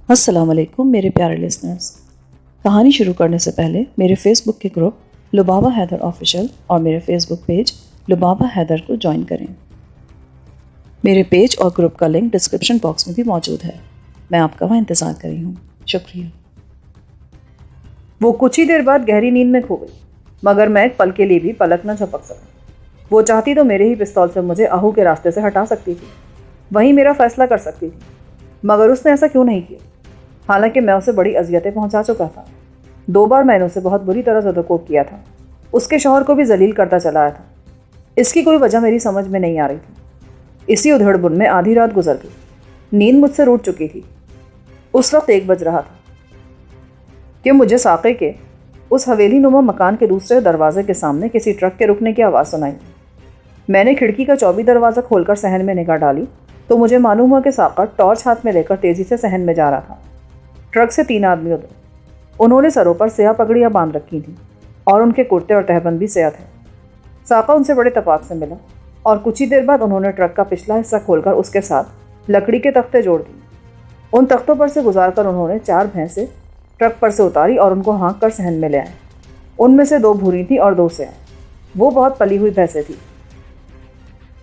السلام علیکم میرے پیارے لسنرز. کہانی شروع کرنے سے پہلے میرے فیس بک کے گروپ لبابہ حیدر آفیشیل اور میرے فیس بک پیج لبابہ حیدر کو جوائن کریں. میرے پیج اور گروپ کا لنک ڈسکرپشن باکس میں بھی موجود ہے. میں آپ کا وہاں انتظار کر رہی ہوں. شکریہ. وہ کچھ ہی دیر بعد گہری نیند میں کھو گئی، مگر میں ایک پل کے لیے بھی پلک نہ جھپک سکا. وہ چاہتی تو میرے ہی پستول سے مجھے آہو کے راستے سے ہٹا سکتی تھی، وہیں میرا فیصلہ کر سکتی تھی، مگر اس نے ایسا کیوں نہیں کیا؟ حالانکہ میں اسے بڑی اذیتیں پہنچا چکا تھا. 2 بار میں نے اسے بہت بری طرح زدوکوب کیا تھا. اس کے شوہر کو بھی ذلیل کرتا چلا آیا تھا. اس کی کوئی وجہ میری سمجھ میں نہیں آ رہی تھی. اسی ادھڑ بن میں آدھی رات گزر گئی. نیند مجھ سے روٹ چکی تھی. اس وقت 1 بج رہا تھا کہ مجھے ساقے کے اس حویلی نما مکان کے دوسرے دروازے کے سامنے کسی ٹرک کے رکنے کی آواز سنائی. میں نے کھڑکی کا چوبی دروازہ کھول کر صحن میں نگاہ ڈالی تو مجھے معلوم ہوا کہ ساقہ ٹارچ ہاتھ میں لے کر تیزی سے صحن میں جا رہا تھا. ٹرک سے 3 آدمی اترے. انہوں نے سروں پر سیاہ پگڑیاں باندھ رکھی تھیں اور ان کے کرتے اور تہبند بھی سیاہ تھے. ساقہ ان سے بڑے اتفاق سے ملا اور کچھ ہی دیر بعد انہوں نے ٹرک کا پچھلا حصہ کھول کر اس کے ساتھ لکڑی کے تختے جوڑ دیے. ان تختوں پر سے گزار کر انہوں نے 4 بھینسیں ٹرک پر سے اتاری اور ان کو ہانک کر صحن میں لے آئے. ان میں سے 2 بھوری تھیں اور 2 سیاہ. وہ بہت پلی ہوئی بھینسیں تھیں.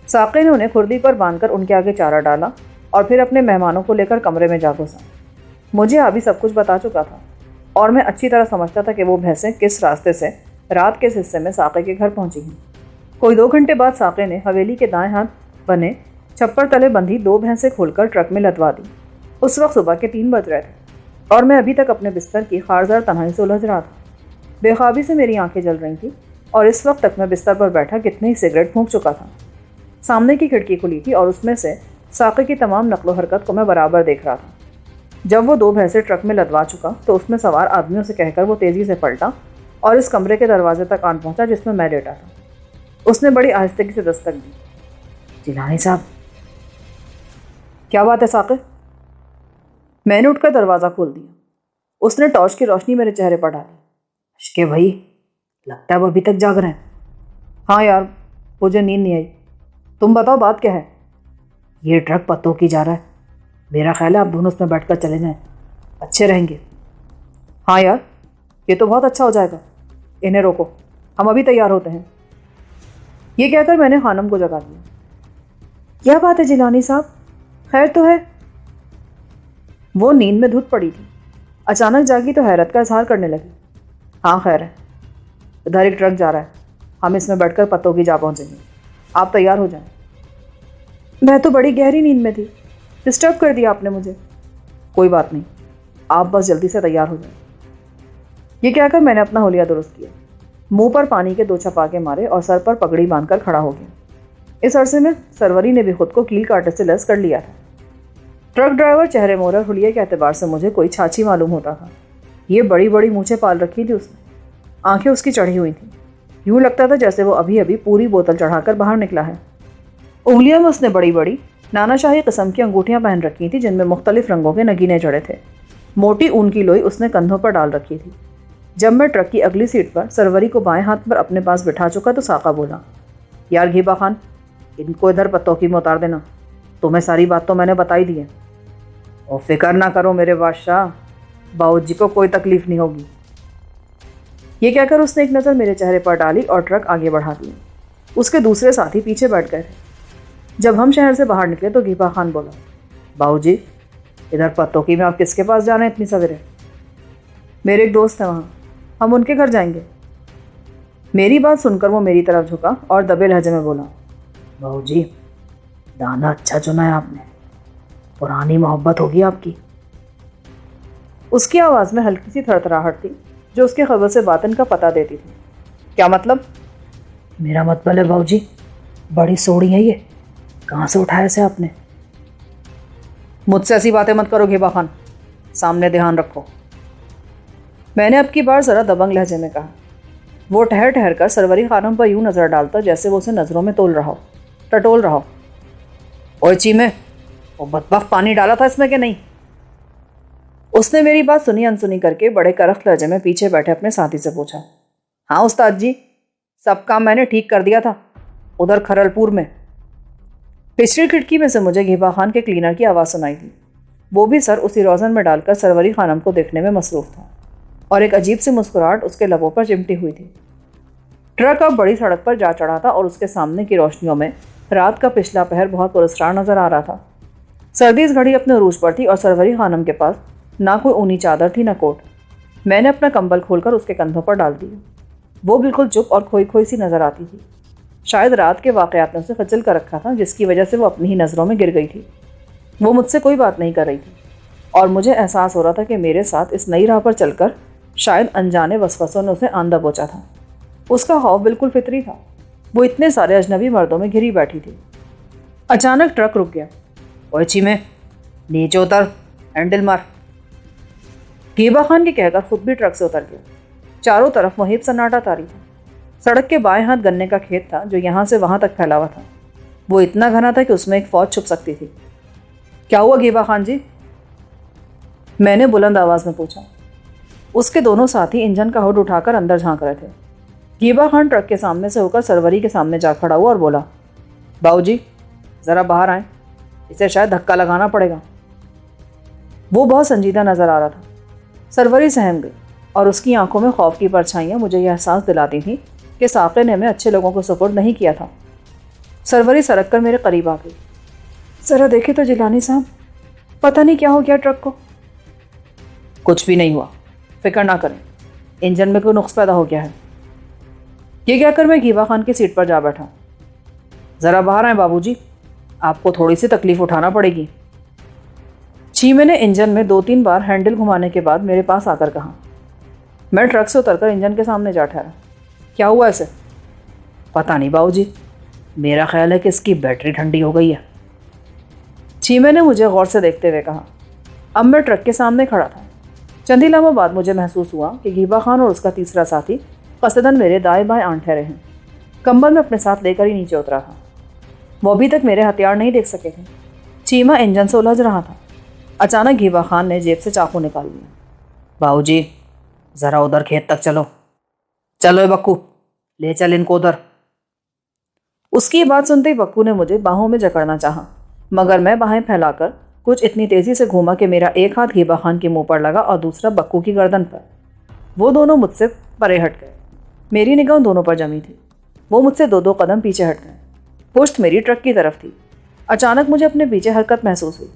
ساقے نے انہیں کھردی پر باندھ کر ان کے آگے چارہ ڈالا اور پھر اپنے مہمانوں کو لے کر کمرے میں جا گھسا. مجھے ابھی سب کچھ بتا چکا تھا اور میں اچھی طرح سمجھتا تھا کہ وہ بھینسیں کس راستے سے رات کے اس حصے میں ساقے کے گھر پہنچی ہیں. کوئی 2 گھنٹے بعد ساقے نے حویلی کے دائیں ہاتھ بنے چھپر تلے بندھی 2 بھینسیں کھول کر ٹرک میں لدوا دی. اس وقت صبح کے 3 بج رہے تھے اور میں ابھی تک اپنے بستر کی خارزار تنہائی سے الجھ رہا تھا. بے خوابی سے میری آنکھیں جل رہی تھیں اور اس وقت تک میں بستر پر بیٹھا کتنے ہی سگریٹ پھونک چکا تھا. سامنے کی کھڑکی کھلی تھی اور اس میں سے ساقے کی تمام نقل و حرکت کو میں برابر دیکھ رہا تھا. جب وہ 2 بھینسیں ٹرک میں لدوا چکا تو اس میں سوار آدمیوں سے کہہ کر وہ تیزی سے پلٹا اور اس کمرے کے دروازے تک آن پہنچا جس میں میں لیٹا تھا. اس نے بڑی آہستگی سے دستک دی. جیلانی صاحب. کیا بات ہے ساقے؟ میں نے اٹھ کر دروازہ کھول دیا. اس نے ٹارچ کی روشنی میرے چہرے پر ڈالی. اشکے بھائی، لگتا ہے وہ ابھی تک جاگ رہے ہیں. ہاں یار، مجھے نیند نہیں آئی. تم بتاؤ بات کیا ہے؟ یہ ٹرک پتوں کی جا رہا ہے. میرا خیال ہے آپ دونوں اس میں بیٹھ کر چلے جائیں، اچھے رہیں گے. ہاں یار، یہ تو بہت اچھا ہو جائے گا. انہیں روکو، ہم ابھی تیار ہوتے ہیں. یہ کہہ کر میں نے خانم کو جگا دیا. کیا بات ہے جیلانی صاحب، خیر تو ہے؟ وہ نیند میں دھت پڑی تھی. اچانک جاگی تو حیرت کا اظہار کرنے لگی. ہاں خیر ہے. ادھر ایک ٹرک جا رہا ہے، ہم اس میں بیٹھ کر پتوں کی جا پہنچیں گے. آپ تیار ہو جائیں. میں تو بڑی گہری نیند میں تھی، ڈسٹرب کر دیا آپ نے مجھے. کوئی بات نہیں، آپ بس جلدی سے تیار ہو جائیں. یہ کہہ کر میں نے اپنا حلیہ درست کیا، منہ پر پانی کے 2 چھپاکے مارے اور سر پر پگڑی باندھ کر کھڑا ہو گیا. اس عرصے میں سروری نے بھی خود کو کیل کاٹے سے لیس کر لیا تھا. ٹرک ڈرائیور چہرے مور اور حلیے کے اعتبار سے مجھے کوئی چھاچھی معلوم ہوتا تھا. یہ بڑی بڑی مونچھیں پال رکھی تھی اس نے. آنکھیں اس کی چڑھی ہوئی تھیں. یوں لگتا تھا جیسے وہ ابھی ابھی پوری بوتل چڑھا کر باہر نکلا ہے. انگلیوں میں اس نے بڑی بڑی نانا شاہی قسم کی انگوٹھیاں پہن رکھی تھیں جن میں مختلف رنگوں کے نگینے جڑے تھے. موٹی اون کی لوئی اس نے کندھوں پر ڈال رکھی تھی. جب میں ٹرک کی اگلی سیٹ پر سروری کو بائیں ہاتھ پر اپنے پاس بٹھا چکا تو ساقہ بولا. یار گھیبا خان، ان کو ادھر پتوں کی میں اتار دینا. تمہیں ساری بات تو میں نے بتائی دی ہے. اور فکر نہ کرو میرے بادشاہ، باؤ جی کو کوئی تکلیف نہیں ہوگی. یہ کہہ کر اس نے ایک نظر میرے چہرے پر ڈالی اور ٹرک آگے بڑھا دیا. اس کے دوسرے ساتھی پیچھے بیٹھ گئے تھے. جب ہم شہر سے باہر نکلے تو گھیبا خان بولا. باؤ جی، ادھر پتوں کی میں آپ کس کے پاس جانا ہے اتنی سویرے؟ میرے ایک دوست ہیں وہاں، ہم ان کے گھر جائیں گے. میری بات سن کر وہ میری طرف جھکا اور دبے لہجے میں بولا. باؤ جی، دانا اچھا چنا ہے آپ نے، پرانی محبت ہوگی آپ کی. اس کی آواز میں ہلکی سی تھرتھراہٹ تھی جو اس کے خبر سے باطن کا پتہ دیتی تھی. کیا مطلب؟ میرا مطلب ہے باؤ جی، بڑی سوڑی ہے یہ، کہاں سے اٹھایا اسے آپ نے؟ مجھ سے ایسی باتیں مت کرو گھیبا خان، سامنے دھیان رکھو. میں نے اب کی بار ذرا دبنگ لہجے میں کہا. وہ ٹھہر ٹھہر کر سروری خانم پر یوں نظر ڈالتا جیسے وہ اسے نظروں میں تول رہا ہو، ٹٹول رہا ہو. اوے چیمے، وہ بدبخت پانی ڈالا تھا اس میں کہ نہیں؟ اس نے میری بات سنی انسنی کر کے بڑے کرخت لہجے میں پیچھے بیٹھے اپنے ساتھی سے پوچھا. ہاں استاد جی، سب کام میں نے ٹھیک کر دیا تھا ادھر کھرل پور میں. پچھلی کھڑکی میں سے مجھے گھیبا خان کے کلینر کی آواز سنائی تھی. وہ بھی سر اسی روزن میں ڈال کر سروری خانم کو دیکھنے میں مصروف تھا اور ایک عجیب سی مسکراہٹ اس کے لبوں پر چمٹی ہوئی تھی۔ ٹرک اب بڑی سڑک پر جا چڑھا تھا اور اس کے سامنے کی روشنیوں میں رات کا پچھلا پہر بہت پراسرار نظر آ رہا تھا۔ سردی اس گھڑی اپنے عروج پر تھی اور سروری خانم کے پاس نہ کوئی اونی چادر تھی نہ کوٹ۔ میں نے اپنا کمبل کھول کر اس کے کندھوں پر ڈال دیا۔ وہ بالکل چپ اور کھوئی کھوئی سی نظر آتی تھی۔ شاید رات کے واقعات نے اسے خجل کر رکھا تھا، جس کی وجہ سے وہ اپنی ہی نظروں میں گر گئی تھی۔ وہ مجھ سے کوئی بات نہیں کر رہی تھی اور مجھے احساس ہو رہا تھا کہ میرے ساتھ اس نئی راہ پر چل کر شاید انجانے وسوسوں نے اسے آندھا بوچا تھا۔ اس کا خوف بالکل فطری تھا۔ وہ اتنے سارے اجنبی مردوں میں گھری بیٹھی تھی۔ اچانک ٹرک رک گیا۔ اوئے چیمے، نیچے اتر، ہینڈل مار۔ ہیبا خان کے کہہ کر خود بھی ٹرک سے اتر گیا۔ چاروں طرف محیط سناٹا طاری تھا۔ سڑک کے بائیں ہاتھ گنے کا کھیت تھا جو یہاں سے وہاں تک پھیلا ہوا تھا۔ وہ اتنا گھنا تھا کہ اس میں ایک فوج چھپ سکتی تھی۔ کیا ہوا ہیبا خان جی؟ میں نے بلند آواز میں پوچھا۔ اس کے دونوں ساتھی انجن کا ہوڈ اٹھا کر اندر جھانک رہے تھے۔ ہیبا خان ٹرک کے سامنے سے ہو کر سروری کے سامنے جا کھڑا ہوا اور بولا، باؤ جی ذرا باہر آئیں، اسے شاید دھکا لگانا پڑے گا۔ وہ بہت سنجیدہ نظر آ رہا تھا۔ سروری سہم گئی اور اس کی آنکھوں میں خوف کی پرچھائیاں مجھے یہ احساس دلاتی تھیں کہ ساقے نے ہمیں اچھے لوگوں کو سپرد نہیں کیا تھا۔ سروری سرک کر میرے قریب آ گئی۔ ذرا دیکھے تو جیلانی صاحب، پتہ نہیں کیا ہو گیا ٹرک کو۔ کچھ بھی نہیں ہوا، فکر نہ کریں، انجن میں کوئی نقص پیدا ہو گیا ہے۔ یہ کہہ کر میں ہیبا خان کی سیٹ پر جا بیٹھا۔ ذرا باہر آئیں بابو جی، آپ کو تھوڑی سی تکلیف اٹھانا پڑے گی۔ چیمے نے انجن میں 2-3 بار ہینڈل گھمانے کے بعد میرے پاس آ کر کہا۔ میں ٹرک سے اتر کر انجن کے سامنے جا ٹھہرا۔ کیا ہوا اسے؟ پتہ نہیں باؤ جی، میرا خیال ہے کہ اس کی بیٹری ٹھنڈی ہو گئی ہے۔ چیمے نے مجھے غور سے دیکھتے ہوئے کہا۔ اب میں ٹرک کے سامنے کھڑا تھا۔ چند ہی لمحوں بعد مجھے محسوس ہوا کہ ہیبا خان اور اس کا تیسرا ساتھی قصداً میرے دائیں بائیں آن ٹھہرے ہیں۔ کمبل میں اپنے ساتھ لے کر ہی نیچے اترا تھا۔ وہ ابھی تک میرے ہتھیار نہیں دیکھ سکے تھے۔ چیما انجن سے الجھ رہا تھا۔ اچانک ہیبا خان نے جیب سے چاقو نکال لیا۔ باؤ جی ذرا ادھر کھیت تک چلو، چلو اے بکو، لے چل ان کو ادھر۔ اس کی بات سنتے ہی بکو نے مجھے باہوں میں جکڑنا چاہا، مگر میں باہیں پھیلا کر کچھ اتنی تیزی سے گھوما کہ میرا ایک ہاتھ ہیبا خان کے منہ پر لگا اور دوسرا بکو کی گردن پر۔ وہ دونوں مجھ سے پرے ہٹ گئے۔ میری نگاہ دونوں پر جمی تھی۔ وہ مجھ سے 2 قدم پیچھے ہٹ گئے۔ پشت میری ٹرک کی طرف تھی۔ اچانک مجھے اپنے پیچھے حرکت محسوس ہوئی۔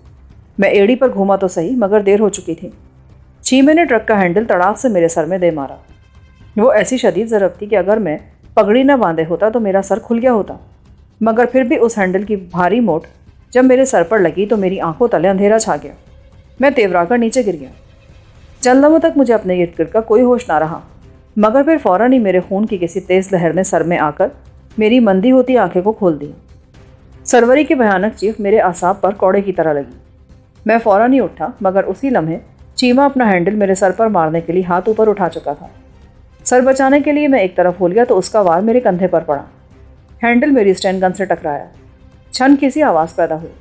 میں ایڑی پر گھوما تو صحیح، مگر دیر ہو چکی تھی۔ چیمے نے ٹرک کا ہینڈل تڑاک سے میرے سر میں دے مارا۔ وہ ایسی شدید ضرب تھی کہ اگر میں پگڑی نہ باندھے ہوتا تو میرا سر کھل گیا ہوتا، مگر پھر بھی اس ہینڈل کی بھاری موٹ جب میرے سر پر لگی تو میری آنکھوں تلے اندھیرا چھا گیا۔ میں تیورا کر نیچے گر گیا۔ چند لمحوں تک مجھے اپنے ارد گرد کا کوئی ہوش نہ رہا، مگر پھر فوراً ہی میرے خون کی کسی تیز لہر نے سر میں آ کر میری مندی ہوتی آنکھیں کو کھول دیا۔ سروری کی بھیانک چیخ میرے اعصاب پر کوڑے کی طرح لگی۔ میں فوراً ہی اٹھا، مگر اسی لمحے چیما اپنا ہینڈل میرے سر پر مارنے کے لیے ہاتھ اوپر اٹھا چکا تھا۔ سر بچانے کے لیے میں ایک طرف ہول گیا تو اس کا وار میرے کندھے پر پڑا۔ ہینڈل میری اسٹین گن سے ٹکرایا۔ چھن کسی آواز پیدا ہوئی۔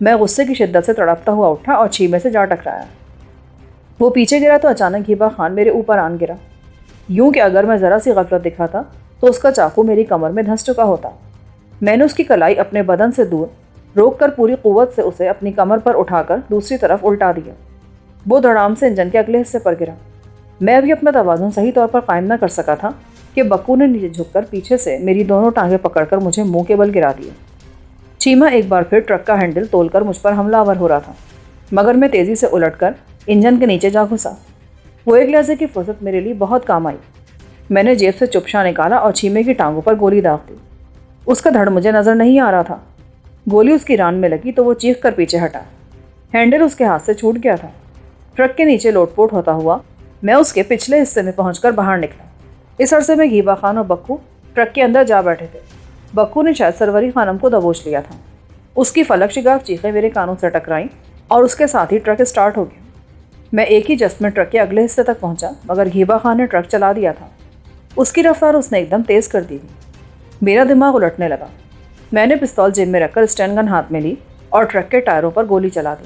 میں غصے کی شدت سے تڑپتا ہوا اٹھا اور چیمے سے جا ٹکرایا۔ وہ پیچھے گرا تو اچانک ہیبا خان میرے اوپر آن گرا، یوں کہ اگر میں ذرا سی غفلت دکھاتا تو اس کا چاقو میری کمر میں دھنس چکا ہوتا۔ میں نے اس کی کلائی اپنے بدن سے دور روک کر پوری قوت سے اسے اپنی کمر پر اٹھا کر دوسری طرف الٹا دیا۔ وہ دھڑام سے انجن کے اگلے حصے پر گرا۔ میں ابھی اپنا توازن صحیح طور پر قائم نہ کر سکا تھا کہ بکو نے نیچے جھک کر پیچھے سے میری دونوں ٹانگیں پکڑ کر مجھے منہ کے بل گرا دیا۔ چیما ایک بار پھر ٹرک کا ہینڈل تول کر مجھ پر حملہ آور ہو رہا تھا، مگر میں تیزی سے الٹ کر انجن کے نیچے جا گھسا۔ وہ ایک لحظے کی فرصت میرے لیے بہت کام آئی۔ میں نے جیب سے چپشا نکالا اور چیمے کی ٹانگوں پر گولی داغ دی۔ اس کا دھڑ مجھے نظر نہیں آ رہا تھا۔ گولی اس کی ران میں لگی تو وہ چیخ کر پیچھے ہٹا۔ ہینڈل اس کے ہاتھ سے چھوٹ گیا تھا۔ ٹرک کے نیچے لوٹ پوٹ ہوتا ہوا میں اس کے پچھلے حصے میں پہنچ کر باہر نکلا۔ اس عرصے میں ہیبا خان اور بکو ٹرک کے اندر جا بیٹھے تھے۔ بکو نے شاید سروری خانم کو دبوچ لیا تھا۔ اس کی فلک شگاف چیخیں میرے کانوں سے ٹکرائیں اور اس کے ساتھ ہی ٹرک اسٹارٹ ہو گیا۔ میں ایک ہی جست میں ٹرک کے اگلے حصے تک پہنچا، مگر ہیبا خان نے ٹرک چلا دیا تھا۔ اس کی رفتار اس نے ایک دم تیز کر دی تھی۔ میرا دماغ الٹنے لگا۔ میں نے پستول جیب میں رکھ کر اسٹین گن ہاتھ میں لی اور ٹرک کے ٹائروں پر گولی چلا دی۔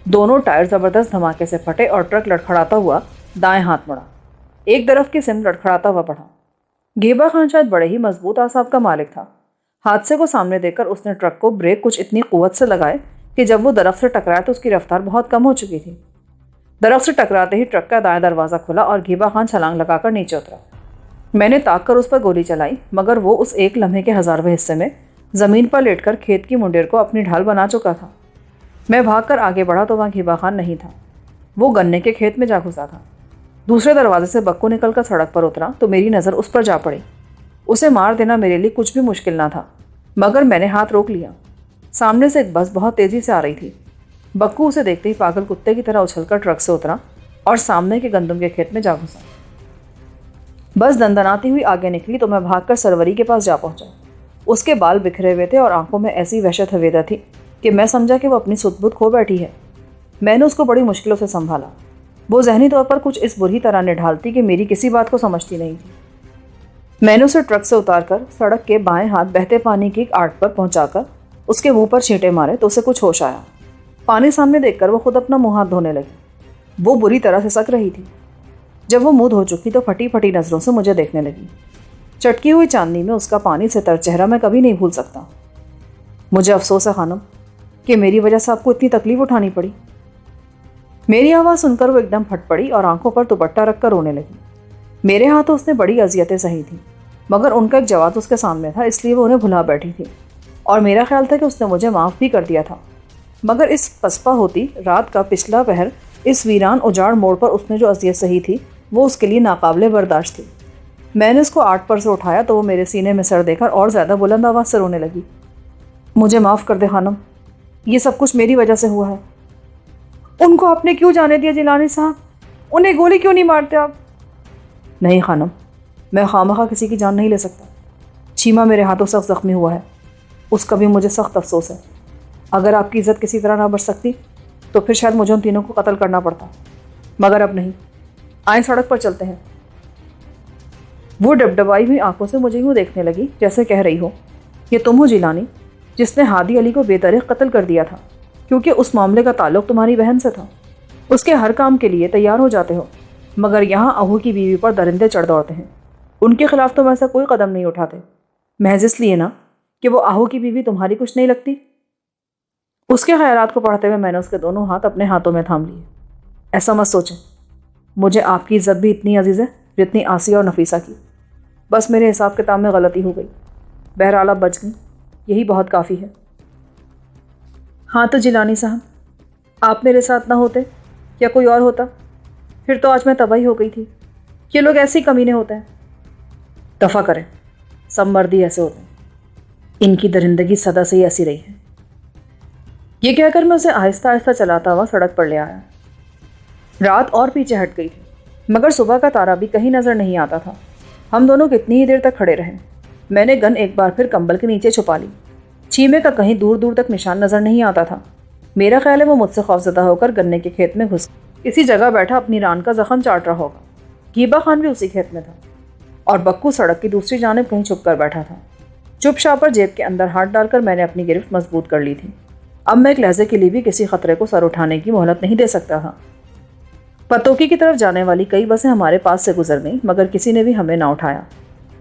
دونوں ٹائر زبردست دھماکے سے پھٹے اور ٹرک لڑکھڑاتا ہوا دائیں ہاتھ مڑا۔ ایک طرف کی سمت لڑکھڑاتا ہوا بڑھا۔ ہیبا خان شاید بڑے ہی مضبوط اعصاب کا مالک تھا۔ حادثے کو سامنے دیکھ کر اس نے ٹرک کو بریک کچھ اتنی قوت سے لگائے کہ جب وہ درخت سے ٹکرایا تو اس کی رفتار بہت کم ہو چکی تھی۔ درخت سے ٹکراتے ہی ٹرک کا دائیں دروازہ کھلا اور گھیبا خان چھلانگ لگا کر نیچے اترا۔ میں نے تاک کر اس پر گولی چلائی، مگر وہ اس ایک لمحے کے 1000ویں حصے میں زمین پر لیٹ کر کھیت کی منڈیر کو اپنی ڈھال بنا چکا تھا۔ میں بھاگ کر آگے بڑھا تو وہاں گھیبا خان نہیں تھا، وہ گنے کے کھیت میں جا گھسا تھا۔ دوسرے دروازے سے بکو نکل کر سڑک پر اترا تو میری نظر اس پر جا پڑی۔ اسے مار دینا میرے لیے کچھ بھی مشکل نہ تھا، مگر میں نے ہاتھ روک لیا۔ سامنے سے ایک بس بہت تیزی سے آ رہی تھی۔ بکو اسے دیکھتے ہی پاگل کتے کی طرح اچھل کر ٹرک سے اترا اور سامنے کے گندم کے کھیت میں جا گھسا۔ بس دندناتی ہوئی آگے نکلی تو میں بھاگ کر سروری کے پاس جا پہنچا۔ اس کے بال بکھرے ہوئے تھے اور آنکھوں میں ایسی وحشت حویدہ تھی کہ میں سمجھا کہ وہ اپنی سد بد کھو بیٹھی ہے۔ میں نے اس کو بڑی مشکلوں سے سنبھالا۔ وہ ذہنی طور پر کچھ اس بری طرح نڈھالتی کہ میری کسی بات کو سمجھتی نہیں تھی۔ میں نے اسے ٹرک سے اتار کر سڑک کے بائیں ہاتھ بہتے پانی کی ایک آڑ پر پہنچا کر اس کے منہ پر چھینٹے مارے تو اسے کچھ ہوش آیا۔ پانی سامنے دیکھ کر وہ خود اپنا منہ ہاتھ دھونے لگی۔ وہ بری طرح سے سک رہی تھی۔ جب وہ منہ دھو چکی تو پھٹی پھٹی نظروں سے مجھے دیکھنے لگی۔ چٹکی ہوئی چاندنی میں اس کا پانی سے تر چہرہ میں کبھی نہیں بھول سکتا۔ مجھے افسوس ہے خانم کہ میری وجہ سے آپ کو اتنی تکلیف اٹھانی پڑی۔ میری آواز سن کر وہ ایک دم پھٹ پڑی اور آنکھوں پر دوپٹہ رکھ کر رونے لگی۔ میرے ہاتھوں اس نے بڑی اذیتیں سہی تھیں، مگر ان کا ایک جواب اس کے سامنے تھا، اس لیے وہ انہیں بھلا بیٹھی تھی، اور میرا خیال تھا کہ اس نے مجھے معاف بھی کر دیا تھا۔ مگر اس پسپا ہوتی رات کا پچھلا پہر، اس ویران اجاڑ موڑ پر اس نے جو اذیت سہی تھی وہ اس کے لیے ناقابل برداشت تھی۔ میں نے اس کو آٹ پر سے اٹھایا تو وہ میرے سینے میں سر دے کر اور زیادہ بلند آواز سے رونے لگی۔ مجھے معاف کر دے خانم، یہ سب کچھ میری وجہ سے ہوا ہے۔ ان کو آپ نے کیوں جانے دیا جیلانی صاحب؟ انہیں گولی کیوں نہیں مارتے آپ؟ نہیں خانم، میں خواہ کسی کی جان نہیں لے سکتا۔ چیما میرے ہاتھوں سخت زخمی ہوا ہے، اس کا بھی مجھے سخت افسوس ہے۔ اگر آپ کی عزت کسی طرح نہ بچ سکتی تو پھر شاید مجھے ان تینوں کو قتل کرنا پڑتا، مگر اب نہیں۔ آئیں سڑک پر چلتے ہیں۔ وہ ڈبڈبائی ہوئی آنکھوں سے مجھے یوں دیکھنے لگی جیسے کہہ رہی ہو، یہ تم ہو جیلانی جس نے ہادی علی کو بے دریغ قتل کر دیا تھا کیونکہ اس معاملے کا تعلق تمہاری بہن سے تھا۔ اس کے ہر کام کے لیے تیار ہو جاتے ہو، مگر یہاں اہو کی بیوی پر درندے چڑھ دوڑتے ہیں۔ ان کے خلاف تم ایسا کوئی قدم نہیں اٹھاتے، محض اس لیے نا کہ وہ اہو کی بیوی تمہاری کچھ نہیں لگتی۔ اس کے خیالات کو پڑھتے ہوئے میں نے اس کے دونوں ہاتھ اپنے ہاتھوں میں تھام لیے۔ ایسا مت سوچیں، مجھے آپ کی عزت بھی اتنی عزیز ہے جتنی آسیہ اور نفیسہ کی۔ بس میرے حساب کتاب میں غلطی ہو گئی، بہرحال آپ بچ گئی، یہی بہت کافی ہے۔ ہاں تو جیلانی صاحب، آپ میرے ساتھ نہ ہوتے یا کوئی اور ہوتا پھر تو آج میں تباہی ہو گئی تھی۔ یہ لوگ ایسے ہی کمینے ہوتے ہیں۔ دفع کریں، سب مردی ایسے ہوتے ہیں، ان کی درندگی سدا سے ہی ایسی رہی ہے۔ یہ کہہ کر میں اسے آہستہ آہستہ چلاتا ہوا سڑک پر لے آیا۔ رات اور پیچھے ہٹ گئی تھی، مگر صبح کا تارا بھی کہیں نظر نہیں آتا تھا۔ ہم دونوں کتنی ہی دیر تک کھڑے رہے۔ میں نے گن ایک بار پھر کمبل کے نیچے چھپا لی۔ چیمے کا کہیں دور دور تک نشان نظر نہیں آتا تھا۔ میرا خیال ہے وہ مجھ سے خوفزدہ ہو کر گنے کے کھیت میں گھس کسی جگہ بیٹھا اپنی ران کا زخم چاٹ رہا ہوگا۔ گھیبا خان بھی اسی کھیت میں تھا، اور بکو سڑک کی دوسری جانب کہیں چھپ کر بیٹھا تھا۔ چپ چاپ پر جیب کے اندر ہاتھ ڈال کر میں نے اپنی گرفت مضبوط کر لی تھی۔ اب میں ایک لہجے کے لیے بھی کسی خطرے کو سر اٹھانے کی مہلت نہیں دے سکتا تھا۔ پتوکی کی طرف جانے والی کئی بسیں ہمارے پاس سے گزر گئیں، مگر کسی نے بھی ہمیں نہ اٹھایا۔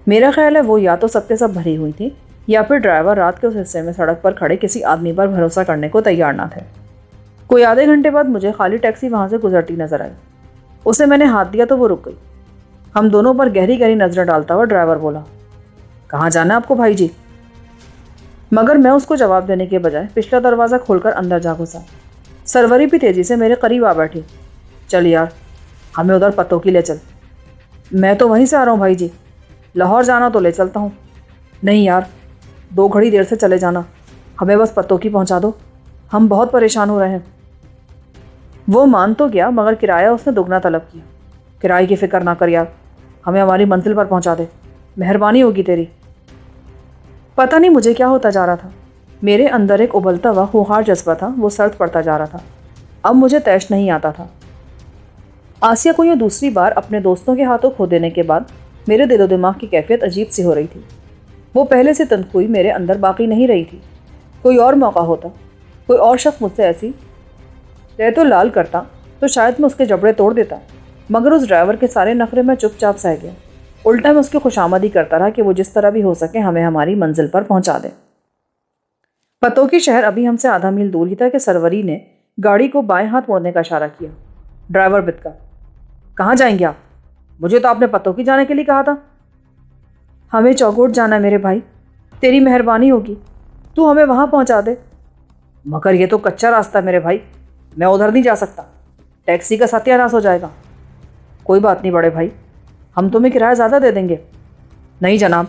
میرا خیال ہے وہ یا تو سب کے سب بھری ہوئی تھی یا پھر ڈرائیور رات کے اس حصے میں سڑک پر کھڑے کسی آدمی پر بھروسہ کرنے کو تیار نہ تھے۔ کوئی آدھے گھنٹے بعد مجھے خالی ٹیکسی وہاں سے گزرتی نظر آئی۔ اسے میں نے ہاتھ دیا تو وہ رک گئی۔ ہم دونوں پر گہری گہری نظریں ڈالتا ہوا ڈرائیور بولا، کہاں جانا ہے آپ کو بھائی جی؟ مگر میں اس کو جواب دینے کے بجائے پچھلا دروازہ کھول کر اندر جا گھسا۔ سروری بھی تیزی سے میرے قریب آ بیٹھی۔ چل یار، ہمیں ادھر پتوکی لے چل۔ میں تو وہیں سے آ رہا ہوں بھائی جی، لاہور جانا تو لے چلتا ہوں۔ نہیں یار، 2 گھڑی دیر سے چلے جانا، ہمیں بس پتوکی پہنچا دو، ہم بہت پریشان ہو رہے ہیں۔ وہ مان تو گیا، مگر کرایہ اس نے دگنا طلب کیا۔ کرائے کی فکر نہ کر یار، ہمیں ہماری منزل پر پہنچا دے، مہربانی ہوگی تیری۔ پتہ نہیں مجھے کیا ہوتا جا رہا تھا، میرے اندر ایک ابلتا ہوا خوخار جذبہ تھا، وہ سرد پڑتا جا رہا تھا۔ اب مجھے طیش نہیں آتا تھا۔ آسیہ کو یہ دوسری بار اپنے دوستوں کے ہاتھوں کھو دینے کے بعد میرے دل و دماغ کی کیفیت عجیب سی ہو رہی تھی۔ وہ پہلے سے تنخوئی میرے اندر باقی نہیں رہی تھی۔ کوئی اور موقع ہوتا، کوئی اور شخص مجھ سے ایسی ریت و لال کرتا تو شاید میں اس کے جبڑے توڑ دیتا، مگر اس ڈرائیور کے سارے نخرے میں چپ چاپ سہ گیا۔ الٹا میں اس کی خوشامدی کرتا رہا کہ وہ جس طرح بھی ہو سکے ہمیں ہماری منزل پر پہنچا دے۔ پتوکی شہر ابھی ہم سے آدھا میل دور ہی تھا کہ سروری نے گاڑی کو بائیں ہاتھ موڑنے کا اشارہ کیا۔ ڈرائیور بتکا، کہاں جائیں گے آپ؟ مجھے تو آپ نے پتوکی جانے کے لیے کہا تھا۔ ہمیں چوگوٹ جانا ہے میرے بھائی، تیری مہربانی ہوگی، تو ہمیں وہاں پہنچا دے۔ مگر یہ تو کچا راستہ ہے میرے بھائی، میں ادھر نہیں جا سکتا، ٹیکسی کا ستیہ ناش ہو جائے گا۔ کوئی بات نہیں بڑے بھائی، ہم تمہیں کرایہ زیادہ دے دیں گے۔ نہیں جناب،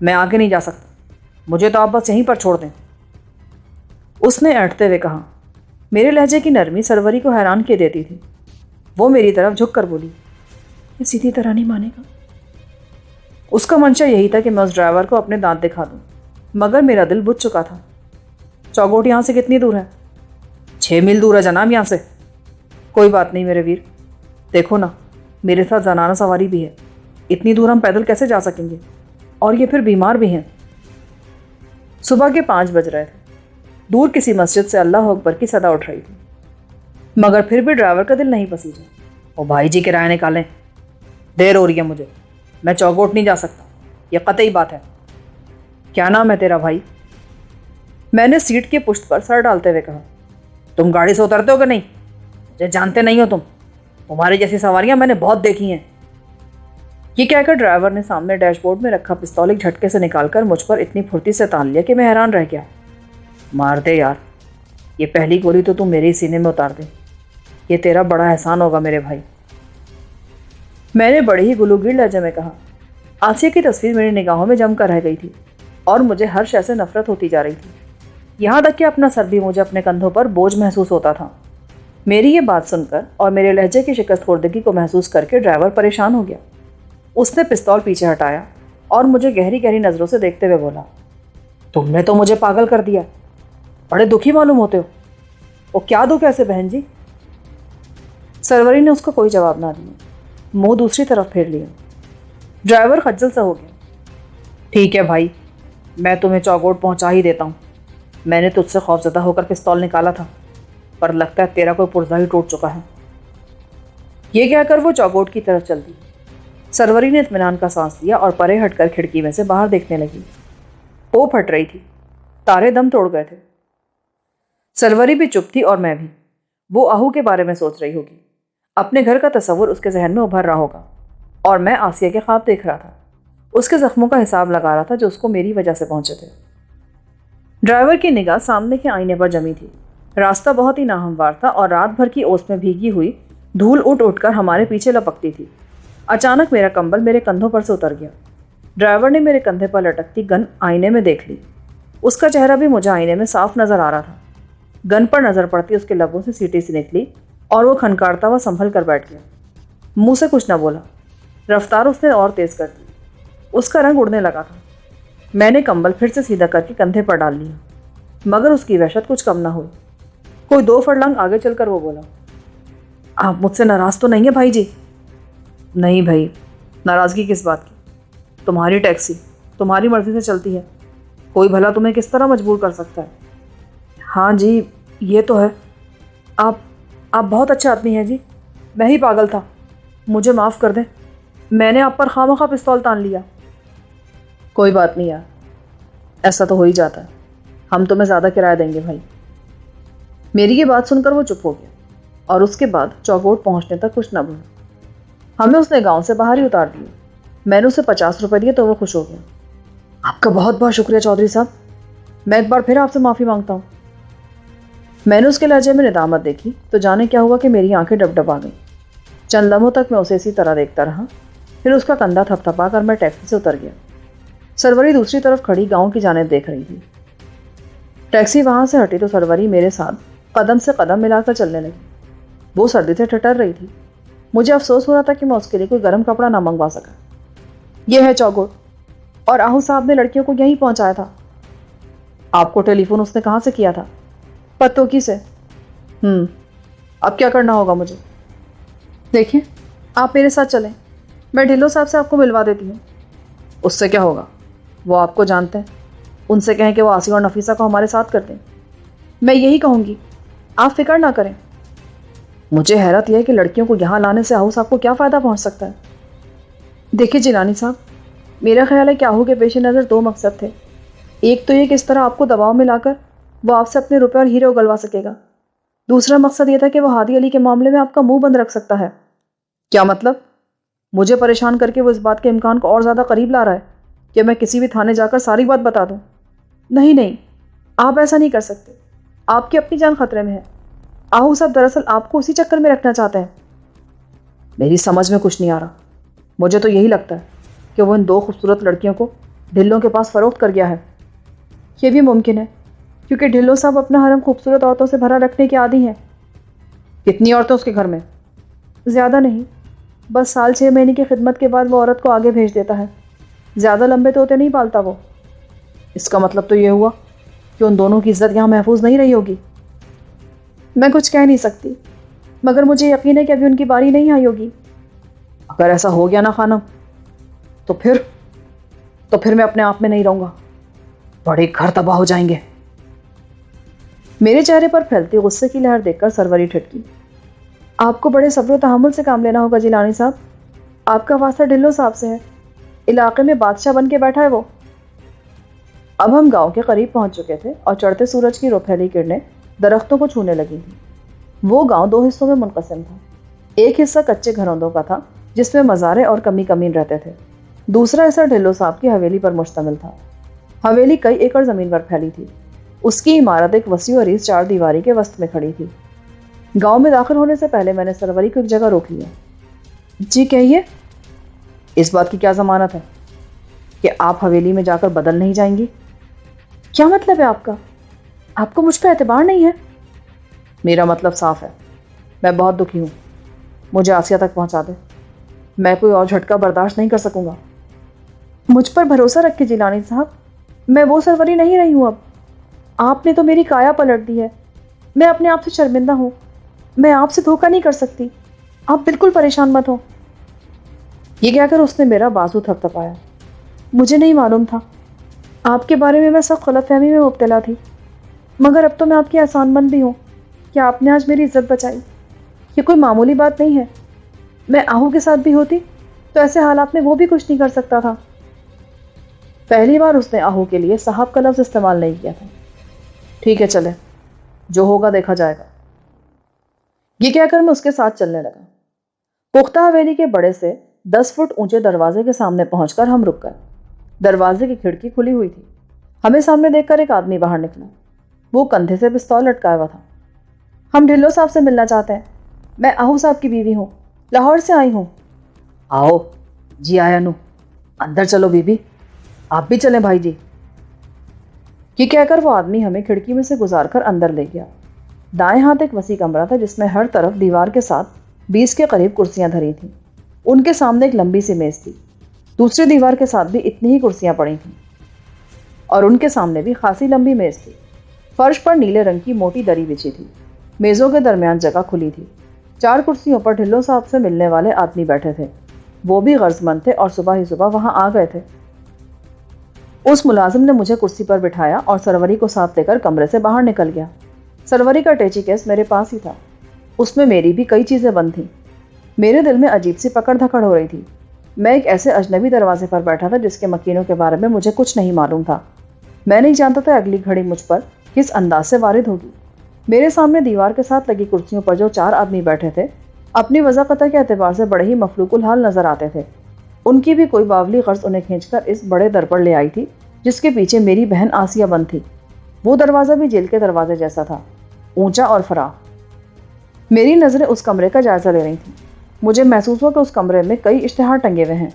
میں آگے نہیں جا سکتا، مجھے تو آپ بس یہیں پر چھوڑ دیں، اس نے اینٹتے ہوئے کہا۔ میرے لہجے کی نرمی سروری کو حیران کیے دیتی تھی۔ وہ میری طرف جھک کر بولی، یہ سیدھی طرح نہیں مانے گا۔ اس کا منشا یہی تھا کہ میں اس ڈرائیور کو اپنے دانت دکھا دوں، مگر میرا دل بجھ چکا تھا۔ چوگوٹ یہاں سے کتنی دور ہے؟ 6 میل دور ہے جناب یہاں سے۔ کوئی بات نہیں میرے ویر، دیکھو نا میرے ساتھ زنانہ سواری بھی ہے، اتنی دور ہم پیدل کیسے جا سکیں گے، اور یہ پھر بیمار بھی ہیں۔ صبح کے 5 بج رہے تھے۔ دور کسی مسجد سے اللہ اکبر کی صدا اٹھ رہی تھی، مگر پھر بھی ڈرائیور کا دل نہیں پسیجا۔ او بھائی جی کرایہ نکالیں، دیر ہو رہی ہے مجھے، میں چوگوٹ نہیں جا سکتا، یہ قطعی بات ہے۔ کیا نام ہے تیرا بھائی؟ میں نے سیٹ کی پشت پر سر ڈالتے ہوئے کہا۔ تم گاڑی سے اترتے ہو کہ نہیں؟ مجھے جانتے نہیں ہو تمہاری جیسی سواریاں میں نے بہت دیکھی ہیں۔ یہ کہہ کر ڈرائیور نے سامنے ڈیش بورڈ میں رکھا پستول ایک جھٹکے سے نکال کر مجھ پر اتنی پھرتی سے تان لیا کہ میں حیران رہ گیا۔ مار دے یار، یہ پہلی گولی تو تم میرے ہی سینے میں اتار دے، یہ تیرا بڑا احسان ہوگا میرے بھائی، میں نے بڑے ہی گلوگیر لہجے میں کہا۔ آسیہ کی تصویر میری نگاہوں میں جم کر رہ گئی تھی اور مجھے ہر شے سے نفرت ہوتی جا رہی تھی، یہاں تک کہ اپنا سر بھی مجھے اپنے کندھوں پر بوجھ محسوس ہوتا تھا۔ میری یہ بات سن کر اور میرے لہجے کی شکست خوردگی کو محسوس کر کے ڈرائیور پریشان ہو گیا۔ اس نے پستول پیچھے ہٹایا اور مجھے گہری گہری نظروں سے دیکھتے ہوئے بولا، تم نے تو مجھے پاگل کر دیا، بڑے دکھی معلوم ہوتے ہو۔ وہ کیا دکھ ایسے بہن جی؟ سروری نے اس کو کوئی جواب نہ دیا، منہ دوسری طرف پھیر لیا۔ ڈرائیور خجل سا ہو گیا۔ ٹھیک ہے بھائی، میں تمہیں چوگوٹ پہنچا ہی دیتا ہوں، میں نے تجھ سے خوفزدہ ہو کر پستول نکالا تھا، پر لگتا ہے تیرا کوئی پرزہ ہی ٹوٹ چکا ہے۔ یہ کہہ کر وہ چوگوٹ کی طرف چل دی۔ سروری نے اطمینان کا سانس لیا اور پرے ہٹ کر کھڑکی میں سے باہر دیکھنے لگی۔ وہ پھٹ رہی تھی، تارے دم توڑ گئے تھے۔ سروری بھی چپ تھی اور میں بھی۔ وہ آہو کے بارے میں سوچ رہی ہوگی، اپنے گھر کا تصور اس کے ذہن میں ابھر رہا ہوگا، اور میں آسیہ کے خواب دیکھ رہا تھا، اس کے زخموں کا حساب لگا رہا تھا جو اس کو میری وجہ سے پہنچے تھے۔ ڈرائیور کی نگاہ سامنے کے آئینے پر جمی تھی۔ راستہ بہت ہی ناہموار تھا اور رات بھر کی اوس میں بھیگی ہوئی دھول اٹھ اٹھ کر ہمارے پیچھے لپکتی تھی۔ اچانک میرا کمبل میرے کندھوں پر سے اتر گیا۔ ڈرائیور نے میرے کندھے پر لٹکتی گن آئینے میں دیکھ لی۔ اس کا چہرہ بھی مجھے آئینے میں صاف نظر آ رہا تھا۔ گن پر نظر پڑتی اس کے لبوں سے سیٹی سی نکلی اور وہ کھنکارتا ہوا سنبھل کر بیٹھ گیا، منہ سے کچھ نہ بولا۔ رفتار اس نے اور تیز کر دی، اس کا رنگ اڑنے لگا تھا۔ میں نے کمبل پھر سے سیدھا کر کے کندھے پر ڈال لیا، مگر اس کی وحشت کچھ کم نہ ہوئی۔ کوئی 2 فرلنگ آگے چل کر وہ بولا، آپ مجھ سے ناراض تو نہیں ہیں بھائی جی؟ نہیں بھائی، ناراضگی کس بات کی؟ تمہاری ٹیکسی تمہاری مرضی سے چلتی ہے، کوئی بھلا تمہیں کس طرح مجبور کر سکتا ہے؟ ہاں جی یہ تو ہے، آپ بہت اچھے آدمی ہیں جی، میں ہی پاگل تھا، مجھے معاف کر دیں، میں نے آپ پر خواہ پستول تان لیا۔ کوئی بات نہیں یار، ایسا تو ہو ہی جاتا ہے، ہم تمہیں زیادہ کرایہ دیں گے بھائی۔ میری یہ بات سن کر وہ چپ ہو گیا اور اس کے بعد چوگوٹ پہنچنے تک کچھ نہ بولا۔ ہمیں اس نے گاؤں سے باہر ہی اتار دیا۔ میں نے اسے 50 روپے دیے تو وہ خوش ہو گیا۔ آپ کا بہت بہت شکریہ چودھری صاحب، میں ایک بار پھر آپ سے معافی مانگتا ہوں۔ میں نے اس کے لہجے میں ندامت دیکھی تو جانے کیا ہوا کہ میری آنکھیں ڈب ڈب آ گئیں۔ چند لمحوں تک میں اسے اسی طرح دیکھتا رہا، پھر اس کا کندھا تھپ تھپا کر میں ٹیکسی سے اتر گیا۔ سروری دوسری طرف کھڑی گاؤں کی جانب دیکھ رہی تھی۔ ٹیکسی وہاں سے ہٹی تو سروری میرے ساتھ قدم سے قدم ملا کر چلنے لگی۔ وہ سردی سے ٹھٹر رہی تھی۔ مجھے افسوس ہو رہا تھا کہ میں اس کے لیے کوئی گرم کپڑا نہ منگوا سکا۔ یہ ہے چوگوٹ، اور آہو صاحب نے لڑکیوں کو یہیں پہنچایا تھا۔ آپ کو ٹیلی فون اس نے کہاں سے کیا تھا؟ پتوکی سے۔ اب کیا کرنا ہوگا مجھے؟ دیکھیں آپ میرے ساتھ چلیں، میں ڈھلو صاحب سے آپ کو ملوا دیتی ہوں۔ اس سے کیا ہوگا؟ وہ آپ کو جانتے ہیں، ان سے کہیں کہ وہ آسیہ اور نفیسہ کو ہمارے ساتھ کر دیں۔ میں یہی کہوں گی، آپ فکر نہ کریں۔ مجھے حیرت یہ ہے کہ لڑکیوں کو یہاں لانے سے آہو صاحب کو کیا فائدہ پہنچ سکتا ہے؟ دیکھیے جیلانی صاحب، میرا خیال ہے کہ آہو کے پیش نظر 2 مقصد تھے۔ ایک تو یہ کہ اس طرح آپ کو دباؤ میں لا کر وہ آپ سے اپنے روپے اور ہیرے اگلوا سکے گا۔ دوسرا مقصد یہ تھا کہ وہ ہادی علی کے معاملے میں آپ کا منہ بند رکھ سکتا ہے۔ کیا مطلب؟ مجھے پریشان کر کے وہ اس بات کے امکان کو اور زیادہ قریب لا رہا ہے کہ میں کسی بھی تھانے جا کر ساری بات بتا دوں۔ نہیں، آپ ایسا نہیں کر سکتے، آپ کی اپنی جان خطرے میں ہے۔ آہو صاحب دراصل آپ کو اسی چکر میں رکھنا چاہتے ہیں۔ میری سمجھ میں کچھ نہیں آ رہا۔ مجھے تو یہی لگتا ہے کہ وہ ان دو خوبصورت لڑکیوں کو ڈھلوں کے پاس فروخت کر گیا ہے۔ یہ بھی ممکن ہے کیونکہ ڈھلو صاحب اپنا حرم خوبصورت عورتوں سے بھرا رکھنے کے عادی ہیں۔ کتنی عورتیں اس کے گھر میں؟ زیادہ نہیں، بس سال 6 مہینے کی خدمت کے بعد وہ عورت کو آگے بھیج دیتا ہے۔ زیادہ لمبے طوطے نہیں پالتا وہ۔ اس کا مطلب تو یہ ہوا کہ ان دونوں کی عزت یہاں محفوظ نہیں رہی ہوگی۔ میں کچھ کہہ نہیں سکتی، مگر مجھے یقین ہے کہ ابھی ان کی باری نہیں آئی ہوگی۔ اگر ایسا ہو گیا نا خانم، تو پھر میں اپنے آپ میں نہیں رہوں گا، بڑے گھر تباہ ہو جائیں گے۔ میرے چہرے پر پھیلتی غصے کی لہر دیکھ کر سروری ٹھٹکی۔ آپ کو بڑے صبر و تحمل سے کام لینا ہوگا جیلانی صاحب، آپ کا واسطہ ڈھلو صاحب سے ہے، علاقے میں بادشاہ بن کے بیٹھا ہے وہ۔ اب ہم گاؤں کے قریب پہنچ چکے تھے اور چڑھتے سورج کی روپھیلی کرنیں درختوں کو چھونے لگی تھیں۔ وہ گاؤں 2 حصوں میں منقسم تھا۔ ایک حصہ کچے گھروندوں کا تھا جس میں مزارے اور کمی کمین رہتے تھے، دوسرا حصہ ڈھلو صاحب کی حویلی پر مشتمل تھا۔ حویلی کئی ایکڑ زمین پر پھیلی تھی۔ اس کی عمارت ایک وسیع و عریض 4 دیواری کے وسط میں کھڑی تھی۔ گاؤں میں داخل ہونے سے پہلے میں نے سروری کو ایک جگہ روک لیا۔ جی کہیے۔ اس بات کی کیا ضمانت ہے کہ آپ حویلی میں جا کر بدل نہیں جائیں گی؟ کیا مطلب ہے آپ کا؟ آپ کو مجھ پہ اعتبار نہیں ہے؟ میرا مطلب صاف ہے، میں بہت دکھی ہوں، مجھے آسیہ تک پہنچا دے، میں کوئی اور جھٹکا برداشت نہیں کر سکوں گا۔ مجھ پر بھروسہ رکھے جیلانی صاحب، میں وہ سروری نہیں رہی ہوں اب۔ آپ نے تو میری کایا پلٹ دی ہے، میں اپنے آپ سے شرمندہ ہوں، میں آپ سے دھوکہ نہیں کر سکتی، آپ بالکل پریشان مت ہو۔ یہ کہہ کر اس نے میرا بازو تھپ تھپایا۔ مجھے نہیں معلوم تھا، آپ کے بارے میں سخت غلط فہمی میں مبتلا تھی، مگر اب تو میں آپ کی احسان مند بھی ہوں کہ آپ نے آج میری عزت بچائی۔ یہ کوئی معمولی بات نہیں ہے، میں آہو کے ساتھ بھی ہوتی تو ایسے حالات میں وہ بھی کچھ نہیں کر سکتا تھا۔ پہلی بار اس نے آہو کے لیے صاحب کا لفظ استعمال نہیں کیا تھا۔ ٹھیک ہے چلے، جو ہوگا دیکھا جائے گا۔ یہ کہہ کر میں اس کے ساتھ چلنے لگا۔ پختہ حویلی کے بڑے سے 10 فٹ اونچے دروازے کے سامنے پہنچ کر ہم رک گئے۔ دروازے کی کھڑکی کھلی ہوئی تھی۔ ہمیں سامنے دیکھ کر ایک آدمی باہر نکلا۔ وہ کندھے سے پستول لٹکایا ہوا تھا۔ ہم ڈھلو صاحب سے ملنا چاہتے ہیں، میں آہو صاحب کی بیوی ہوں، لاہور سے آئی ہوں۔ آؤ جی آیا نو، اندر چلو بی بی، آپ بھی چلیں بھائی جی۔ یہ کہہ کر وہ آدمی ہمیں کھڑکی میں سے گزار کر اندر لے گیا۔ دائیں ہاتھ ایک وسیع کمرہ تھا جس میں ہر طرف دیوار کے ساتھ 20 کے قریب کرسیاں دھری تھیں۔ ان کے سامنے ایک لمبی سی میز تھی، دوسری دیوار کے ساتھ بھی اتنی ہی کرسیاں پڑی تھیں اور ان کے سامنے بھی خاصی لمبی میز تھی۔ فرش پر نیلے رنگ کی موٹی دری بچھی تھی۔ میزوں کے درمیان جگہ کھلی تھی۔ 4 کرسیوں پر ڈھلو صاحب سے ملنے والے آدمی بیٹھے تھے، وہ بھی غرض مند تھے اور صبح ہی صبح وہاں آ گئے تھے۔ اس ملازم نے مجھے کرسی پر بٹھایا اور سروری کو ساتھ لے کر کمرے سے باہر نکل گیا۔ سروری کا ٹیچی کیس میرے پاس ہی تھا، اس میں میری بھی کئی چیزیں بند تھیں۔ میرے دل میں عجیب سی پکڑ دھکڑ ہو رہی تھی۔ میں ایک ایسے اجنبی دروازے پر بیٹھا تھا جس کے مکینوں کے بارے میں مجھے کچھ نہیں معلوم تھا۔ میں نہیں جانتا تھا اگلی گھڑی مجھ پر کس انداز سے وارد ہوگی۔ میرے سامنے دیوار کے ساتھ لگی کرسیوں پر جو 4 آدمی بیٹھے تھے اپنی وضاقت کے اعتبار سے بڑے ہی مفلوق الحال نظر آتے تھے۔ ان کی بھی کوئی باولی غرض انہیں کھینچ کر اس بڑے در پر لے آئی تھی جس کے پیچھے میری بہن آسیہ بند تھی۔ وہ دروازہ بھی جیل کے دروازے جیسا تھا، اونچا اور فراخ۔ میری نظریں اس کمرے کا جائزہ لے رہی تھیں۔ مجھے محسوس ہوا کہ اس کمرے میں کئی اشتہار ٹنگے ہوئے ہیں۔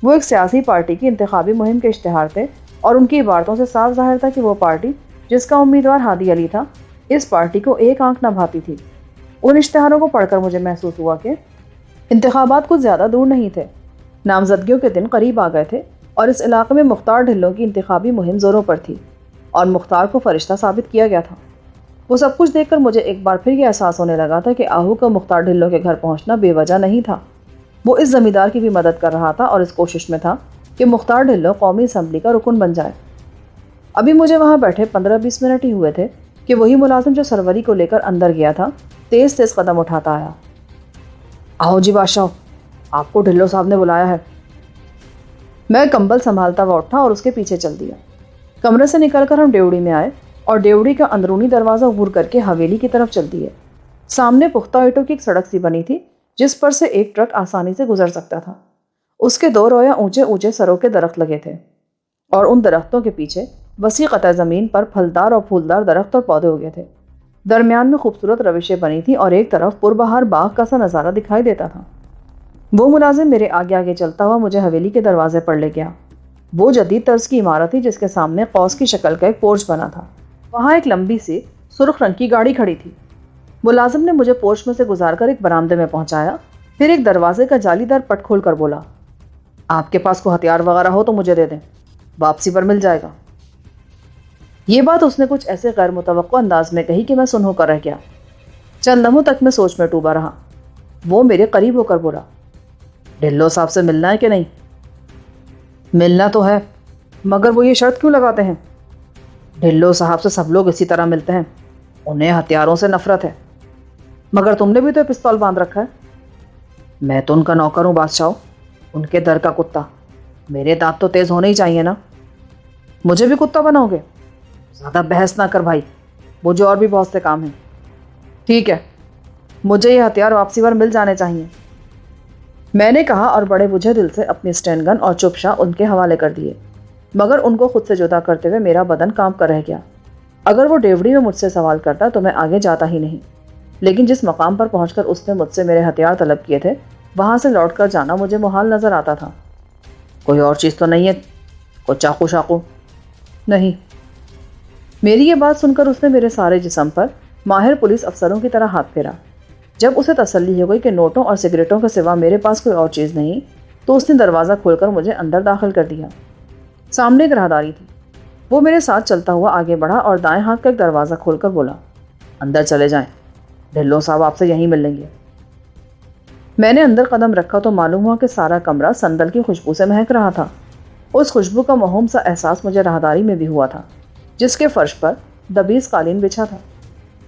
وہ ایک سیاسی پارٹی کی انتخابی مہم کے اشتہار تھے اور ان کی عبارتوں سے صاف ظاہر تھا کہ وہ پارٹی جس کا امیدوار ہادی علی تھا اس پارٹی کو ایک آنکھ نہ بھاتی تھی۔ ان اشتہاروں کو پڑھ کر مجھے محسوس ہوا کہ انتخابات کچھ زیادہ دور نہیں تھے، نامزدگیوں کے دن قریب آ گئے تھے اور اس علاقے میں مختار ڈھلوں کی انتخابی مہم زوروں پر تھی اور مختار کو فرشتہ ثابت کیا گیا تھا۔ وہ سب کچھ دیکھ کر مجھے ایک بار پھر یہ احساس ہونے لگا تھا کہ آہو کا مختار ڈھلوں کے گھر پہنچنا بے وجہ نہیں تھا۔ وہ اس زمیندار کی بھی مدد کر رہا تھا اور اس کوشش میں تھا کہ مختار ڈھلوں قومی اسمبلی کا رکن بن جائے۔ ابھی مجھے وہاں بیٹھے 15-20 منٹ ہی ہوئے تھے کہ وہی ملازم جو سروری کو لے کر اندر گیا تھا تیز تیز قدم اٹھاتا آیا۔ آؤ جی بادشاہ، آپ کو ڈھلو صاحب نے بلایا ہے۔ میں کمبل سنبھالتا ہوا اٹھا اور اس کے پیچھے چل دیا۔ کمرے سے نکل کر ہم ڈیوڑی میں آئے اور ڈیوڑی کا اندرونی دروازہ عبور کر کے حویلی کی طرف چلتی ہے۔ سامنے پختہ اینٹوں کی ایک سڑک سی بنی تھی جس پر سے ایک ٹرک آسانی سے گزر سکتا تھا۔ اس کے دو رویا اونچے اونچے سروں کے درخت لگے تھے اور ان درختوں کے پیچھے وسیع قطع زمین پر پھلدار اور پھولدار درخت اور پودے اگے تھے۔ درمیان میں خوبصورت روشیں بنی تھیں اور ایک طرف پربہار باغ کا سا نظارہ دکھائی دیتا تھا۔ وہ ملازم میرے آگے آگے چلتا ہوا مجھے حویلی کے دروازے پر لے گیا۔ وہ جدید طرز کی عمارت تھی جس کے سامنے قوس کی شکل کا ایک پورچ بنا تھا۔ وہاں ایک لمبی سی سرخ رنگ کی گاڑی کھڑی تھی۔ ملازم نے مجھے پورچ میں سے گزار کر ایک برآمدے میں پہنچایا، پھر ایک دروازے کا جالی دار پٹ کھول کر بولا، آپ کے پاس کوئی ہتھیار وغیرہ ہو تو مجھے دے دیں، واپسی پر مل جائے گا۔ یہ بات اس نے کچھ ایسے غیر متوقع انداز میں کہی کہ میں سن ہو کر رہ گیا۔ چند لمحوں تک میں سوچ میں ڈوبا رہا۔ وہ میرے قریب ہو کر بولا، ڈھلو صاحب سے ملنا ہے کہ نہیں؟ ملنا تو ہے، مگر وہ یہ شرط کیوں لگاتے ہیں؟ ڈھلو صاحب سے سب لوگ اسی طرح ملتے ہیں، انہیں ہتھیاروں سے نفرت ہے۔ مگر تم نے بھی تو پستول باندھ رکھا ہے۔ میں تو ان کا نوکر ہوں بادشاہ، ان کے در کا کتا، میرے دانت تو تیز ہونے ہی چاہیے نا۔ مجھے بھی کتا بناؤ گے؟ زیادہ بحث نہ کر بھائی، مجھے اور بھی بہت سے کام ہیں۔ ٹھیک ہے، مجھے یہ ہتھیار واپسی پر مل جانے چاہیے، میں نے کہا اور بڑے بجھے دل سے اپنی اسٹین گن اور چپشا ان کے حوالے کر دیے، مگر ان کو خود سے جدا کرتے ہوئے میرا بدن کانپ کر رہ گیا۔ اگر وہ ڈیوڑی میں مجھ سے سوال کرتا تو میں آگے جاتا ہی نہیں، لیکن جس مقام پر پہنچ کر اس نے مجھ سے میرے ہتھیار طلب کیے تھے وہاں سے لوٹ کر جانا مجھے محال نظر آتا تھا۔ کوئی اور چیز تو نہیں ہے؟ کوئی چاقو شاقو؟ نہیں۔ میری یہ بات سن کر اس نے میرے سارے جسم پر ماہر پولیس افسروں کی طرح ہاتھ پھیرا۔ جب اسے تسلی ہو گئی کہ نوٹوں اور سگریٹوں کے سوا میرے پاس کوئی اور چیز نہیں تو اس نے دروازہ کھول کر مجھے اندر داخل کر دیا۔ سامنے ایک راہداری تھی، وہ میرے ساتھ چلتا ہوا آگے بڑھا اور دائیں ہاتھ کا ایک دروازہ کھول کر بولا، اندر چلے جائیں، ڈھلو صاحب آپ سے یہیں ملیں گے۔ میں نے اندر قدم رکھا تو معلوم ہوا کہ سارا کمرہ سندل کی خوشبو سے مہک رہا تھا۔ اس خوشبو کا مہم سا احساس مجھے راہداری میں بھی ہوا تھا، جس کے فرش پر دبیز قالین بچھا تھا،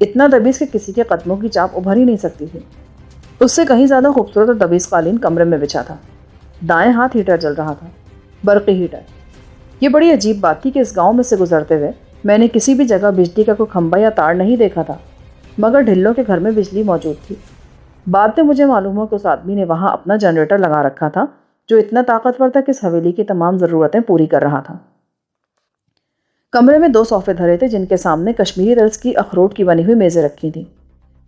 اتنا دبیز کہ کسی کے قدموں کی چاپ ابھر ہی نہیں سکتی تھی۔ اس سے کہیں زیادہ خوبصورت اور دبیز قالین کمرے میں بچھا تھا۔ دائیں ہاتھ ہیٹر جل رہا تھا، برقی ہیٹر۔ یہ بڑی عجیب بات تھی کہ اس گاؤں میں سے گزرتے ہوئے میں نے کسی بھی جگہ بجلی کا کوئی کھمبا یا تار نہیں دیکھا تھا، مگر ڈھلوں کے گھر میں بجلی موجود تھی۔ بعد میں مجھے معلوم ہوا کہ اس آدمی نے وہاں اپنا جنریٹر لگا رکھا تھا جو اتنا طاقتور تھا کہ اس حویلی کی تمام ضرورتیں پوری کر رہا تھا۔ کمرے میں 2 صوفے دھرے تھے جن کے سامنے کشمیری طرز کی اخروٹ کی بنی ہوئی میزیں رکھی تھیں۔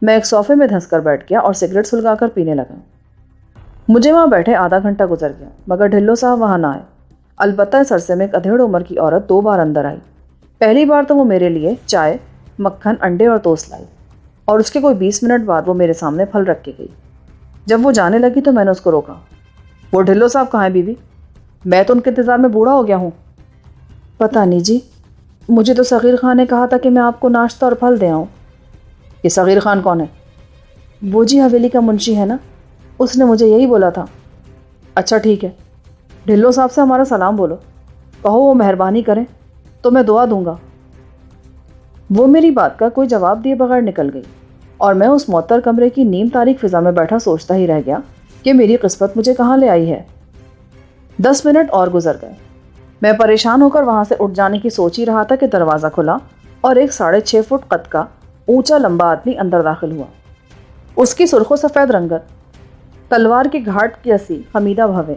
میں ایک صوفے میں دھنس کر بیٹھ گیا اور سگریٹ سلگا کر پینے لگا۔ مجھے وہاں بیٹھے آدھا گھنٹہ گزر گیا، مگر ڈھلو صاحب وہاں نہ آئے۔ البتہ اس عرصے میں ایک ادھیڑ عمر کی عورت 2 بار اندر آئی۔ پہلی بار تو وہ میرے لیے چائے، مکھن، انڈے اور ٹوسٹ لائی، اور اس کے کوئی 20 منٹ بعد وہ میرے سامنے پھل رکھ کے گئی۔ جب وہ جانے لگی تو میں نے اس کو روکا۔ وہ ڈھلو صاحب کہاں ہیں بیوی؟ میں تو ان کے انتظار میں بوڑھا ہو گیا ہوں۔ پتہ نہیں جی، مجھے تو صغیر خان نے کہا تھا کہ میں آپ کو ناشتہ اور پھل دے آؤں۔ یہ صغیر خان کون ہے؟ وہ جی حویلی کا منشی ہے نا، اس نے مجھے یہی بولا تھا۔ اچھا ٹھیک ہے، ڈھلو صاحب سے ہمارا سلام بولو، کہو وہ مہربانی کریں تو میں دعا دوں گا۔ وہ میری بات کا کوئی جواب دیے بغیر نکل گئی اور میں اس معطر کمرے کی نیم تاریک فضا میں بیٹھا سوچتا ہی رہ گیا کہ میری قسمت مجھے کہاں لے آئی ہے۔ 10 منٹ اور گزر گئے۔ میں پریشان ہو کر وہاں سے اٹھ جانے کی سوچ ہی رہا تھا کہ دروازہ کھلا اور ایک 6.5 فٹ قد کا اونچا لمبا آدمی اندر داخل ہوا۔ اس کی سرخ و سفید رنگت، تلوار کی گھاٹ جیسی خمیدہ بھویں،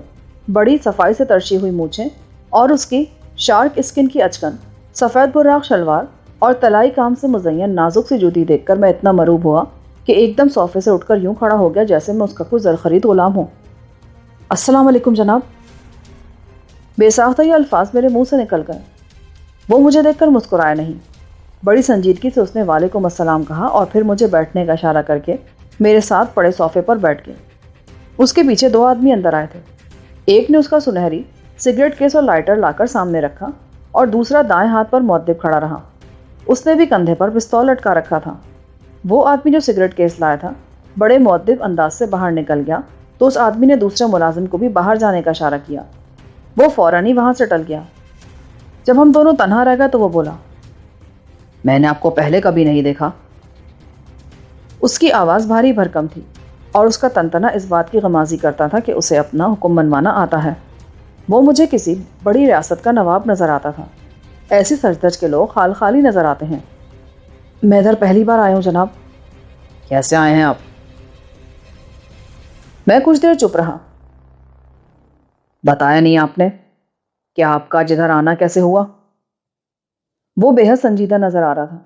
بڑی صفائی سے ترشی ہوئی مونچھیں اور اس کی شارک اسکن کی اچکن، سفید براق شلوار اور تلائی کام سے مزین نازک سی جوتی دیکھ کر میں اتنا مروب ہوا کہ ایک دم صوفے سے اٹھ کر یوں کھڑا ہو گیا جیسے میں اس کا کوئی زرخرید غلام ہوں۔ السلام علیکم جناب۔ بے ساختہ یہ الفاظ میرے منہ سے نکل گئے۔ وہ مجھے دیکھ کر مسکرائے نہیں، بڑی سنجیدگی سے اس نے وعلیکم السلام کہا اور پھر مجھے بیٹھنے کا اشارہ کر کے میرے ساتھ پڑے صوفے پر بیٹھ گئے۔ اس کے پیچھے 2 آدمی اندر آئے تھے۔ ایک نے اس کا سنہری سگریٹ کیس اور لائٹر لا کر سامنے رکھا اور دوسرا دائیں ہاتھ پر مؤدب کھڑا رہا۔ اس نے بھی کندھے پر پستول لٹکا رکھا تھا۔ وہ آدمی جو سگریٹ کیس لایا تھا بڑے مؤدب انداز سے باہر نکل گیا تو اس آدمی نے دوسرے ملازم کو بھی باہر جانے کا اشارہ کیا۔ وہ فوراً ہی وہاں سے ٹل گیا۔ جب ہم دونوں تنہا رہ گئے تو وہ بولا، میں نے آپ کو پہلے کبھی نہیں دیکھا۔ اس کی آواز بھاری بھرکم تھی اور اس کا تنتنا اس بات کی غمازی کرتا تھا کہ اسے اپنا حکم منوانا آتا ہے۔ وہ مجھے کسی بڑی ریاست کا نواب نظر آتا تھا۔ ایسی سرزدج کے لوگ خال خالی نظر آتے ہیں۔ میں ادھر پہلی بار آیا ہوں جناب۔ کیسے آئے ہیں آپ؟ میں کچھ دیر چپ رہا۔ بتایا نہیں آپ نے کہ آپ کا جدھر آنا کیسے ہوا؟ وہ بے حد سنجیدہ نظر آ رہا تھا۔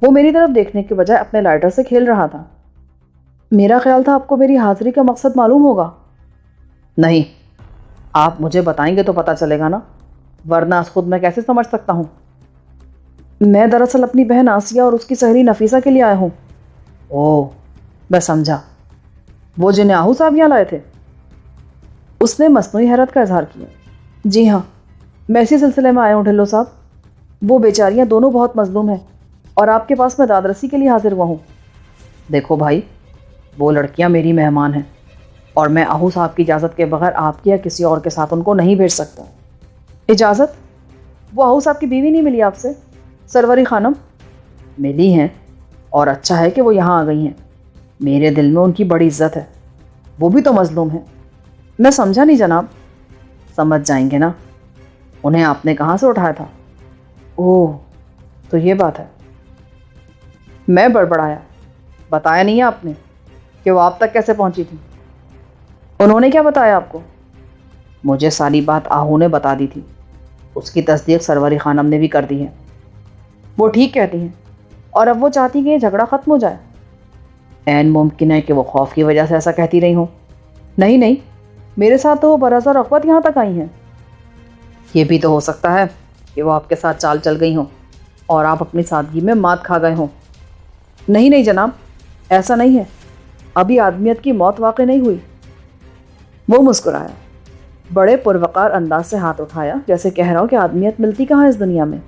وہ میری طرف دیکھنے کے بجائے اپنے لائٹر سے کھیل رہا تھا۔ میرا خیال تھا آپ کو میری حاضری کا مقصد معلوم ہوگا۔ نہیں، آپ مجھے بتائیں گے تو پتہ چلے گا نا، ورنہ خود میں کیسے سمجھ سکتا ہوں؟ میں دراصل اپنی بہن آسیہ اور اس کی سہیلی نفیسہ کے لیے آیا ہوں۔ اوہ، میں سمجھا، وہ جنہیں آہو صاحب یہاں لائے تھے؟ اس نے مصنوعی حیرت کا اظہار کیا۔ جی ہاں، میں اسی سلسلے میں آیا ہوں ڈھلو صاحب۔ وہ بیچاریاں دونوں بہت مظلوم ہیں اور آپ کے پاس میں داد رسی کے لیے حاضر ہوا ہوں۔ دیکھو بھائی، وہ لڑکیاں میری مہمان ہیں اور میں آہو صاحب کی اجازت کے بغیر آپ کی یا کسی اور کے ساتھ ان کو نہیں بھیج سکتا۔ اجازت؟ وہ آہو صاحب کی بیوی نہیں ملی آپ سے؟ سروری خانم ملی ہیں، اور اچھا ہے کہ وہ یہاں آ گئی ہیں۔ میرے دل میں ان کی بڑی عزت ہے، وہ بھی تو مظلوم ہیں۔ میں سمجھا نہیں جناب۔ سمجھ جائیں گے نا، انہیں آپ نے کہاں سے اٹھایا تھا؟ اوہ، تو یہ بات ہے۔ میں بڑبڑایا۔ بتایا نہیں ہے آپ نے کہ وہ آپ تک کیسے پہنچی تھی؟ انہوں نے کیا بتایا آپ کو؟ مجھے ساری بات آہو نے بتا دی تھی، اس کی تصدیق سروری خانم نے بھی کر دی ہے۔ وہ ٹھیک کہتی ہیں، اور اب وہ چاہتی کہ یہ جھگڑا ختم ہو جائے۔ عین ممکن ہے کہ وہ خوف کی وجہ سے ایسا کہتی رہی ہوں۔ نہیں، میرے ساتھ تو وہ برازہ رغبت یہاں تک آئی ہیں۔ یہ بھی تو ہو سکتا ہے کہ وہ آپ کے ساتھ چال چل گئی ہوں اور آپ اپنی سادگی میں مات کھا گئے ہوں۔ نہیں جناب، ایسا نہیں ہے، ابھی آدمیت کی موت واقع نہیں ہوئی۔ وہ مسکرایا، بڑے پروقار انداز سے ہاتھ اٹھایا، جیسے کہہ رہا ہوں کہ آدمیت ملتی کہاں اس دنیا میں۔